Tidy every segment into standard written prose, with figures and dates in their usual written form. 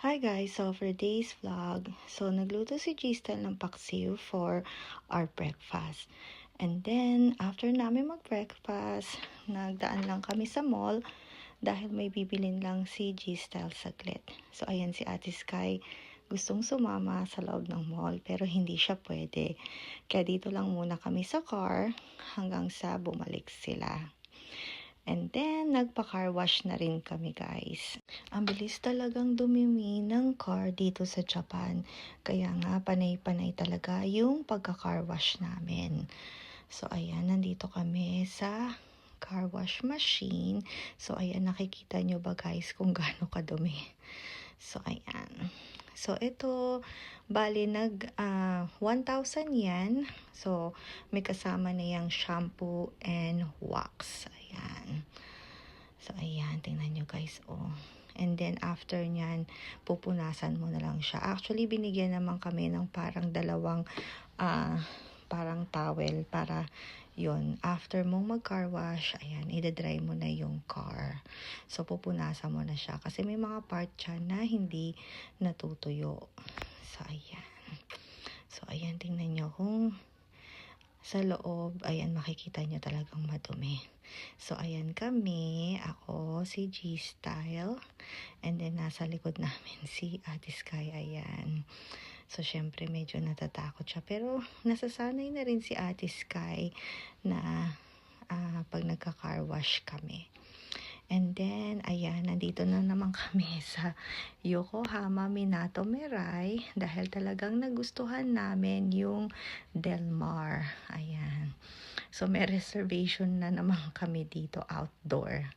Hi guys, so for today's vlog, nagluto si Gistel ng paksiw for our breakfast. And then, after namin mag-breakfast, nagdaan lang kami sa mall dahil may bibilin lang si Gistel saglit. So ayan si Ate Sky, gustong sumama sa loob ng mall pero hindi siya pwede. Kaya dito lang muna kami sa car hanggang sa bumalik sila. And then, nagpa-car wash na rin kami guys. Ang bilis talagang dumimi ng car dito sa Japan. Kaya nga, panay-panay talaga yung pagka-car wash namin. So, ayan, nandito kami sa car wash machine. So, ayan, nakikita nyo ba guys kung gaano kadumi. So, ayan. So, ito, bali 1,000 yen. So, may kasama na yung shampoo and wax. Ayan. So, ayan. Tingnan nyo guys, oh. And then, after nyan, pupunasan mo na lang siya. Actually, binigyan naman kami ng parang dalawang parang towel para yon after mong mag-car wash, ayan, i-dry mo na yung car. So, pupunasan mo na siya. Kasi may mga part siya na hindi natutuyo. So, ayan. So, ayan, tingnan nyo kung sa loob, ayan, makikita nyo talagang madumi. So, ayan kami, ako, si G-Style, and then nasa likod namin si Ate Sky, ayan. So, syempre, medyo natatakot siya. Pero, nasasanay na rin si Ate Sky na pag nagka-car wash kami. And then, ayan, nandito na naman kami sa Yokohama Minato Mirai dahil talagang nagustuhan namin yung Del Mar. Ayan. So, may reservation na naman kami dito outdoor.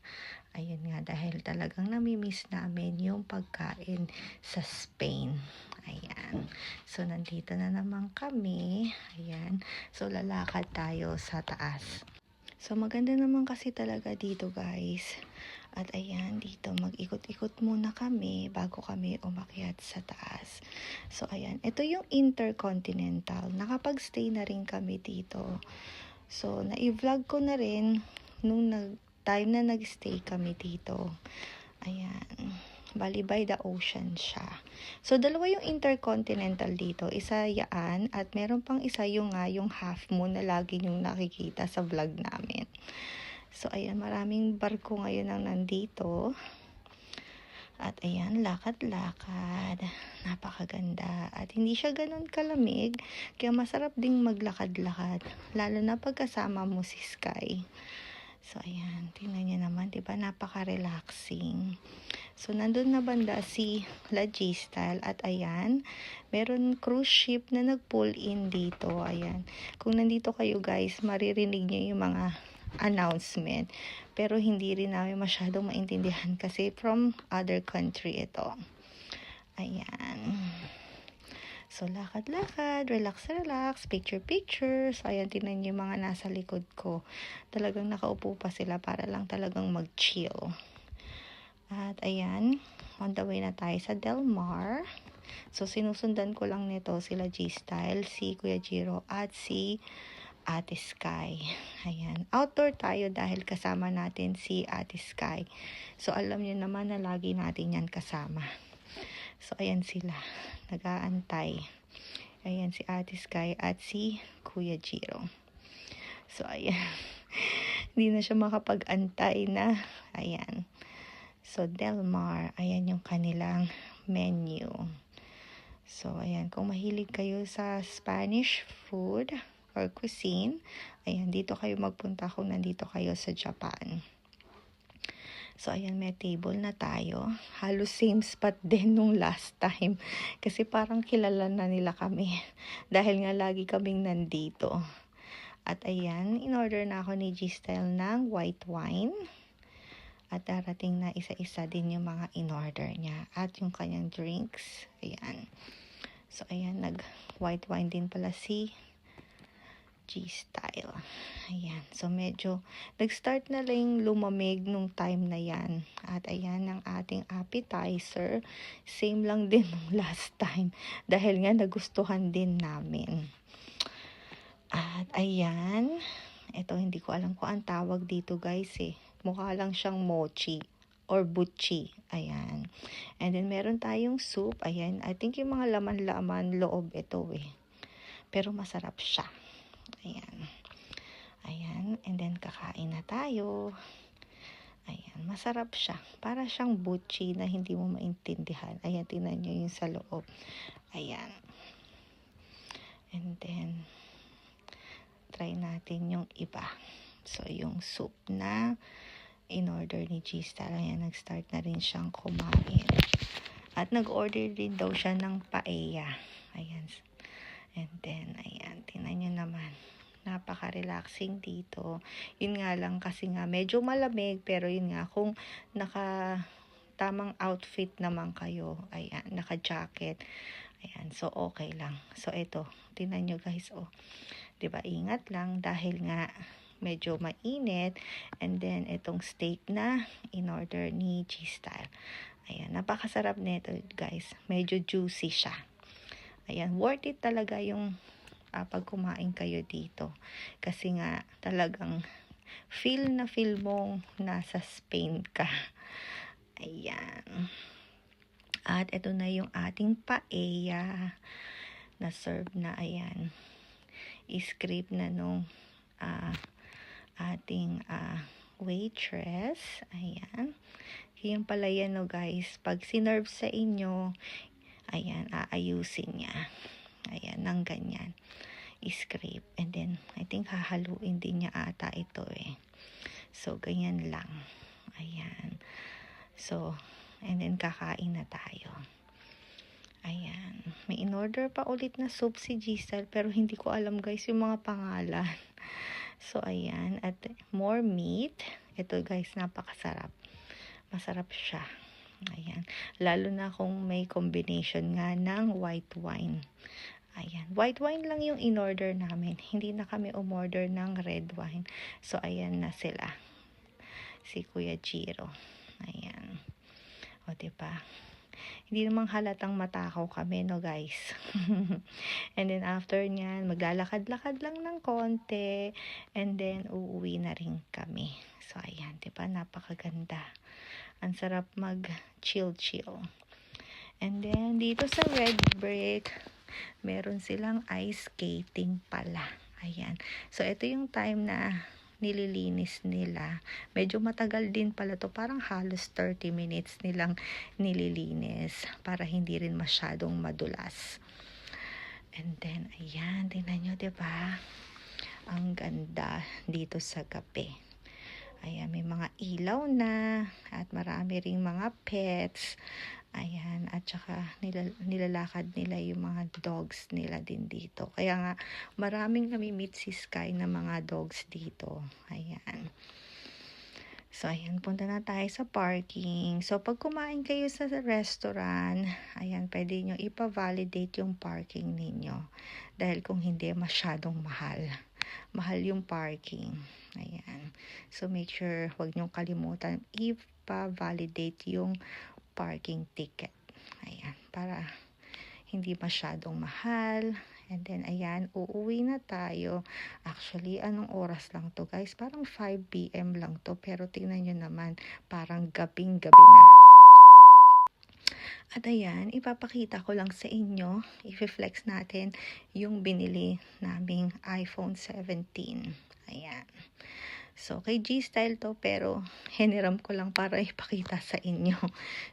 Ayun nga, dahil talagang namimiss namin yung pagkain sa Spain. Ayan. So, nandito na naman kami. Ayan. So, lalakad tayo sa taas. So, maganda naman kasi talaga dito, guys. At ayan, dito mag-ikot-ikot muna kami bago kami umakyat sa taas. So, ayan. Ito yung Intercontinental. Nakapag-stay na rin kami dito. So, na-vlog ko na rin nung time na nag-stay kami dito. Ayan. Bali by the ocean siya. So, dalawa yung Intercontinental dito. Isa yaan at meron pang isa yung half moon na lagi yung nakikita sa vlog namin. So, ayan. Maraming barko ngayon ang nandito. At ayan, lakad-lakad. Napakaganda. At hindi siya ganun kalamig. Kaya masarap ding maglakad-lakad. Lalo na pagkasama mo si Sky. So, ayan. Tingnan niyo naman, diba? Napaka-relaxing. So, nandun na banda si La G-Style. At ayan, meron cruise ship na nag-pull in dito. Ayan. Kung nandito kayo guys, maririnig niyo yung mga announcement. Pero hindi rin namin masyadong maintindihan kasi from other country ito. Ayan. So, lakad-lakad, relax-relax, picture-picture. So, ayan, tingnan niyo yung mga nasa likod ko. Talagang nakaupo pa sila para lang talagang mag-chill. At ayan, on the way na tayo sa Del Mar. So, sinusundan ko lang nito sila G-Style, si Kuya Jiro, at si Ate Sky. Ayan, outdoor tayo dahil kasama natin si Ate Sky. So, alam niyo naman na lagi natin yan kasama. So, ayan sila. Nag-aantay. Ayan si Ate Sky at si Kuya Jiro. So, ayan. Hindi na siya makapag-antay na. Ayan. So, Del Mar. Ayan yung kanilang menu. So, ayan. Kung mahilig kayo sa Spanish food or cuisine, ayan, dito kayo magpunta kung nandito kayo sa Japan. So, ayan, may table na tayo. Halos same spot din nung last time. Kasi parang kilala na nila kami. Dahil nga lagi kaming nandito. At ayan, in-order na ako ni G-Style ng white wine. At darating na isa-isa din yung mga in-order niya. At yung kanyang drinks. Ayan. So, ayan, nag-white wine din pala si G-Style. Ayan. So, medyo nag-start na lang lumamig nung time na yan. At ayan ang ating appetizer. Same lang din nung last time. Dahil nga nagustuhan din namin. At ayan. Ito, hindi ko alam kung ang tawag dito guys eh. Mukha lang siyang mochi or butchi. Ayan. And then, meron tayong soup. Ayan. I think yung mga laman-laman loob ito eh. Pero masarap siya. Ayan. Ayan. And then, kakain na tayo. Ayan. Masarap siya. Para siyang butchi na hindi mo maintindihan. Ayan. Tingnan nyo yung sa loob. Ayan. And then, try natin yung iba. So, yung soup na in-order ni G-Style. Ayan, nag-start na rin siyang kumain. At nag-order din daw siya ng paella. Ayan. And then, ayan, tingnan nyo naman. Napaka-relaxing dito. Yun nga lang kasi nga medyo malamig, pero yun nga, kung tamang outfit naman kayo, ayan, naka-jacket, ayan, so okay lang. So, ito, tingnan nyo guys, oh. Diba, ingat lang dahil nga medyo mainit. And then, itong steak na in-order ni G-Style. Ayan, napakasarap nito guys. Medyo juicy siya. Ayan, worth it talaga yung pag kumain kayo dito. Kasi nga, talagang feel mong nasa Spain ka. Ayan. At ito na yung ating paella na serve na, ayan. I-scrape na nung ating waitress. Ayan. Yan pala yan, no, guys. Pag sinerve sa inyo, ayan, aayusin niya. Ayan, nang ganyan. I-scrape. And then, I think hahaluin din niya ata ito eh. So, ganyan lang. Ayan. So, and then kakain na tayo. Ayan. May in-order pa ulit na soup si G-Style, pero hindi ko alam guys yung mga pangalan. So, ayan. At more meat. Ito guys, napakasarap. Masarap siya. Ayan. Lalo na kung may combination nga ng white wine. Ayan. White wine lang yung in-order namin. Hindi na kami umorder ng red wine. So, ayan na sila. Si Kuya Jiro. Ayan. O, diba? Hindi namang halatang matakaw kami, no guys. And then after nyan, maglalakad-lakad lang ng konti. And then uuwi na rin kami. So ayan, diba? Napakaganda. Ang sarap mag-chill-chill. And then dito sa Red Brick, meron silang ice skating pala. Ayan. So ito yung time na nililinis nila. Medyo matagal din pala to. Parang halos 30 minutes nilang nililinis para hindi rin masyadong madulas. And then, ayan. Tingnan nyo, diba? Ang ganda dito sa gabi. Ayan, may mga ilaw na at marami ring mga pets. Ayan, at saka nilalakad nila yung mga dogs nila din dito. Kaya nga, maraming nami-meet si Sky na mga dogs dito. Ayan. So, ayan, punta na tayo sa parking. So, pag kumain kayo sa restaurant, ayan, pwede nyo ipa-validate yung parking ninyo. Dahil kung hindi, masyadong mahal. Mahal yung parking. Ayan. So, make sure, huwag nyo kalimutan, ipa-validate yung parking ticket. Ayan, para hindi masyadong mahal. And then, ayan, uuwi na tayo. Actually, anong oras lang to guys? Parang 5 PM lang to. Pero tingnan nyo naman, parang gabing-gabi na. At ayan, ipapakita ko lang sa inyo, i-flex natin yung binili naming iPhone 17. Ayan. So, kay G-Style to, pero hiniram ko lang para ipakita sa inyo.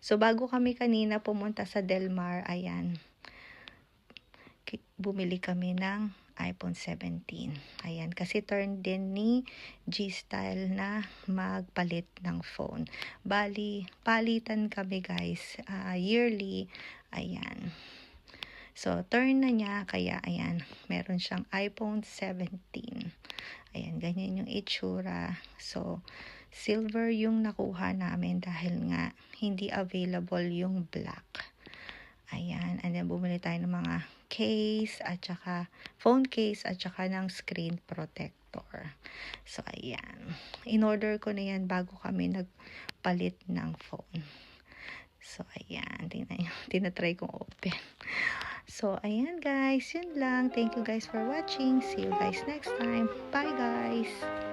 So, bago kami kanina pumunta sa Del Mar, ayan, bumili kami ng iPhone 17. Ayan, kasi turn din ni G-Style na magpalit ng phone. Bali, palitan kami guys, yearly. Ayan. So, turn na niya, kaya ayan, meron siyang iPhone 17. Ayan, ganyan yung itsura. So, silver yung nakuha namin dahil nga hindi available yung black. Ayan, and then bumili tayo ng mga case at saka phone case at saka ng screen protector. So, ayan. In-order ko na yan bago kami nagpalit ng phone. So, ayan. Tingnan nyo. Tinatry kong open. So, ayan guys. Yun lang. Thank you guys for watching. See you guys next time. Bye guys!